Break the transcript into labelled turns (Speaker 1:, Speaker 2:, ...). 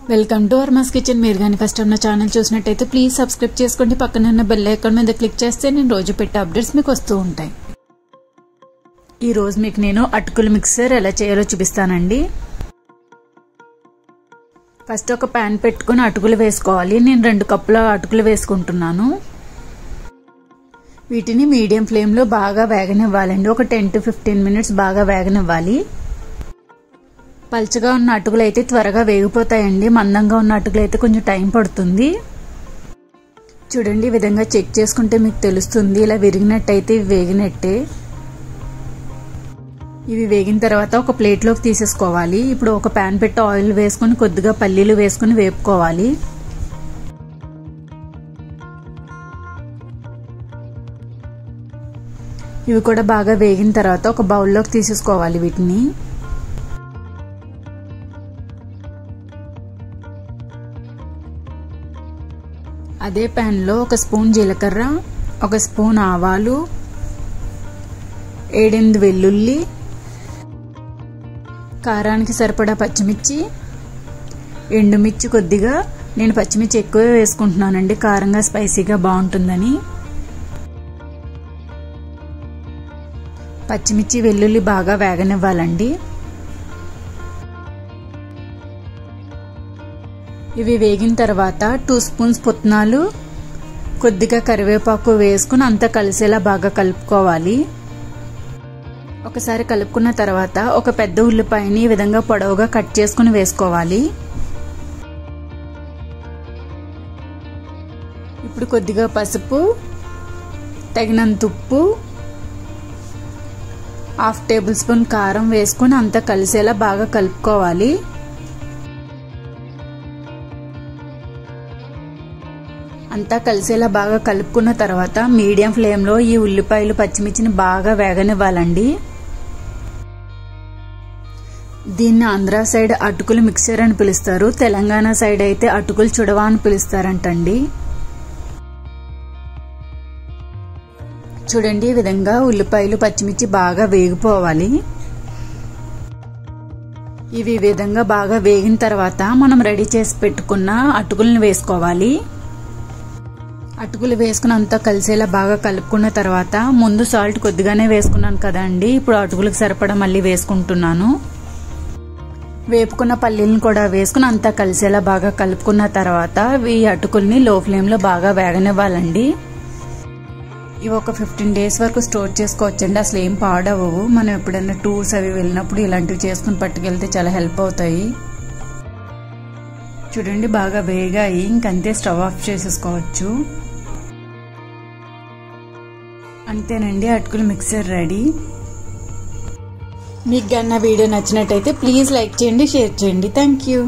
Speaker 1: Welcome to అర్మాస్ kitchen. మీరు కానీ first time నా ఛానల్ చూసినట్టయితే ప్లీజ్ సబ్స్క్రైబ్ చేసుకోండి. పక్కన ఉన్న బెల్ ఐకాన్ మీద క్లిక్ చేస్తే నేను రోజు పెట్టే అప్డేట్స్ మీకు వస్తూ ఉంటాయి. ఈ రోజు మీకు నేను అటుకుల మిక్సర్ ఎలా చేయాలో చూపిస్తానండి. ఫస్ట్ ఒక ప్యాన్ పెట్టుకుని అటుకులు వేసుకోవాలి. నేను 2 కప్పుల అటుకులు వేసుకుంటున్నాను. వీటిని మీడియం ఫ్లేమ్లో బాగా వేగనివ్వాలండి. ఒక 10 to 15 మినిట్స్ బాగా వేగనివ్వాలి. పల్చగా ఉన్న అటుకులు అయితే త్వరగా వేగిపోతాయండి. మందంగా ఉన్న అటుకులు అయితే కొంచెం టైం పడుతుంది. చూడండి, ఈ విధంగా చెక్ చేసుకుంటే మీకు తెలుస్తుంది. ఇలా విరిగినట్టయితే ఇవి వేగినట్టే. ఇవి వేగిన తర్వాత ఒక ప్లేట్లోకి తీసేసుకోవాలి. ఇప్పుడు ఒక ప్యాన్ పెట్టి ఆయిల్ వేసుకుని కొద్దిగా పల్లీలు వేసుకుని వేపుకోవాలి. ఇవి కూడా బాగా వేగిన తర్వాత ఒక బౌల్లోకి తీసేసుకోవాలి వీటిని. అదే ప్యాన్లో ఒక స్పూన్ జీలకర్ర, ఒక స్పూన్ ఆవాలు, 7-8 వెల్లుల్లి, కారానికి సరిపడా పచ్చిమిర్చి, ఎండుమిర్చి కొద్దిగా. నేను పచ్చిమిర్చి ఎక్కువ వేసుకుంటున్నానండి, కారంగా స్పైసీగా బాగుంటుందని. పచ్చిమిర్చి వెల్లుల్లి బాగా వేగనివ్వాలండి. ఇవి వేగిన తర్వాత 2 స్పూన్స్ పుట్నాలు, కొద్దిగా కరివేపాకు వేసుకుని అంతా కలిసేలా బాగా కలుపుకోవాలి. ఒకసారి కలుపుకున్న తర్వాత ఒక పెద్ద ఉల్లిపాయని ఈ విధంగా పొడవుగా కట్ చేసుకుని వేసుకోవాలి. ఇప్పుడు కొద్దిగా పసుపు, తగినంత ఉప్పు, 1/2 టేబుల్ స్పూన్ కారం వేసుకుని అంతా కలిసేలా బాగా కలుపుకోవాలి. అంతా కలిసేలా బాగా కలుపుకున్న తర్వాత మీడియం ఫ్లేమ్లో ఈ ఉల్లిపాయలు పచ్చిమిర్చిని బాగా వేగనివ్వాలండి. దీన్ని ఆంధ్ర సైడ్ అటుకుల మిక్సర్ అని పిలుస్తారు. తెలంగాణ సైడ్ అయితే అటుకుల చుడవ అని పిలుస్తారంటండి. చూడండి, ఈ విధంగా ఉల్లిపాయలు పచ్చిమిర్చి బాగా వేగిపోవాలి. ఇవి ఈ విధంగా బాగా వేగిన తర్వాత మనం రెడీ చేసి పెట్టుకున్న అటుకులను వేసుకోవాలి. అటుకులు వేసుకుని అంతా కలిసేలా బాగా కలుపుకున్న తర్వాత ముందు సాల్ట్ కొద్దిగానే వేసుకున్నాను కదండి, ఇప్పుడు అటుకులకు సరిపడా మళ్ళీ వేసుకుంటున్నాను. వేపుకున్న పల్లీలను కూడా వేసుకుని అంతా కలిసేలా బాగా కలుపుకున్న తర్వాత ఈ అటుకుల్ని లో ఫ్లేమ్లో బాగా వేగనివ్వాలండి. ఇవి ఒక 15 days వరకు స్టోర్ చేసుకోవచ్చండి. అసలు ఏం పాడవవు. మనం ఎప్పుడైనా టూర్స్ అవి వెళ్ళినప్పుడు ఇలాంటివి చేసుకుని పట్టుకెళ్తే చాలా హెల్ప్ అవుతాయి. చూడండి, బాగా వేగాయి. ఇంకంతే, స్టవ్ ఆఫ్ చేసేసుకోవచ్చు. అంతేనండి, అటుకుల మిక్సర్ రెడీ. మీకు కన్నా వీడియో నచ్చినట్టయితే ప్లీజ్ లైక్ చేయండి, షేర్ చేయండి. Thank you.